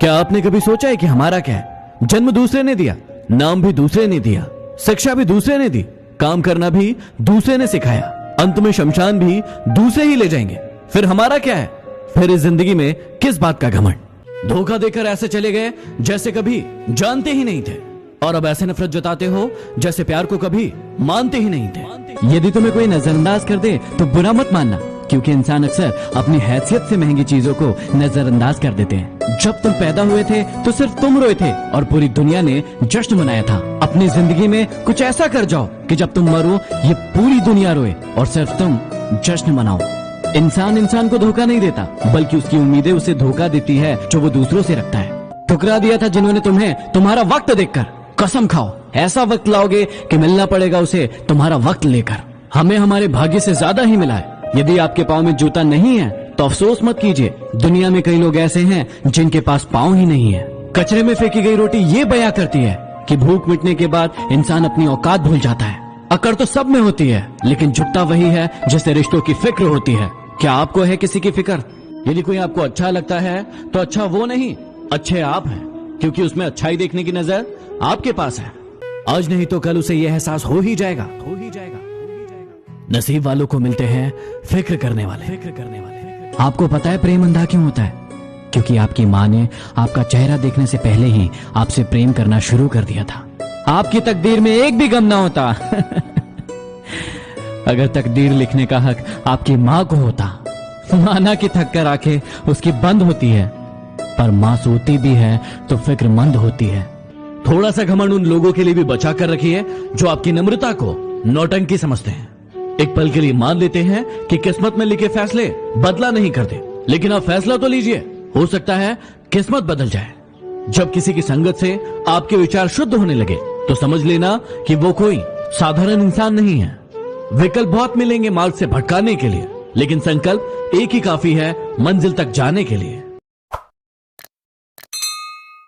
क्या आपने कभी सोचा है कि हमारा क्या है? जन्म दूसरे ने दिया, नाम भी दूसरे ने दिया, शिक्षा भी दूसरे ने दी, काम करना भी दूसरे ने सिखाया, अंत में शमशान भी दूसरे ही ले जाएंगे। फिर हमारा क्या है? फिर इस जिंदगी में किस बात का घमंड? धोखा देकर ऐसे चले गए जैसे कभी जानते ही नहीं थे, और अब ऐसे नफरत जताते हो जैसे प्यार को कभी मानते ही नहीं थे। यदि तुम्हें कोई नजरअंदाज कर दे तो बुरा मत मानना, क्योंकि इंसान अक्सर अपनी हैसियत से महंगी चीजों को नजरअंदाज कर देते हैं। जब तुम पैदा हुए थे तो सिर्फ तुम रोए थे और पूरी दुनिया ने जश्न मनाया था। अपनी जिंदगी में कुछ ऐसा कर जाओ कि जब तुम मरो ये पूरी दुनिया रोए और सिर्फ तुम जश्न मनाओ। इंसान को धोखा नहीं देता, बल्कि उसकी उम्मीदें उसे धोखा देती है जो वो दूसरों से रखता है। ठुकरा दिया था जिन्होंने तुम्हें तुम्हारा वक्त देखकर। कसम खाओ ऐसा वक्त लाओगे कि मिलना पड़ेगा उसे तुम्हारा वक्त लेकर। हमें हमारे भाग्य से ज्यादा ही मिला है। यदि आपके पाँव में जूता नहीं है तो अफसोस मत कीजिए, दुनिया में कई लोग ऐसे हैं जिनके पास पाँव ही नहीं है। कचरे में फेंकी गई रोटी ये बयां करती है कि भूख मिटने के बाद इंसान अपनी औकात भूल जाता है। अकड़ तो सब में होती है, लेकिन झुकता वही है जिसे रिश्तों की फिक्र होती है। क्या आपको है किसी की फिक्र? यदि कोई आपको अच्छा लगता है तो अच्छा वो नहीं, अच्छे आप हैं, क्योंकि उसमें अच्छाई देखने की नजर आपके पास है। आज नहीं तो कल उसे यह एहसास हो ही जाएगा। नसीब वालों को मिलते हैं फिक्र करने वाले। आपको पता है प्रेम अंधा क्यों होता है? क्योंकि आपकी माँ ने आपका चेहरा देखने से पहले ही आपसे प्रेम करना शुरू कर दिया था। आपकी तकदीर में एक भी गम ना होता। अगर तकदीर लिखने का हक आपकी माँ को होता। माना कि थक कर आंखें उसकी बंद होती है, पर माँ सोती भी है तो फिक्रमंद होती है। थोड़ा सा घमंड उन लोगों के लिए भी बचा कर रखिए जो आपकी नम्रता को नौटंकी समझते हैं। एक पल के लिए मान लेते हैं कि किस्मत में लिखे फैसले बदला नहीं करते, लेकिन आप फैसला तो लीजिए, हो सकता है किस्मत बदल जाए। जब किसी की संगत से आपके विचार शुद्ध होने लगे तो समझ लेना कि वो कोई साधारण इंसान नहीं है। विकल्प बहुत मिलेंगे मार्ग से भटकाने के लिए, लेकिन संकल्प एक ही काफी है मंजिल तक जाने के लिए।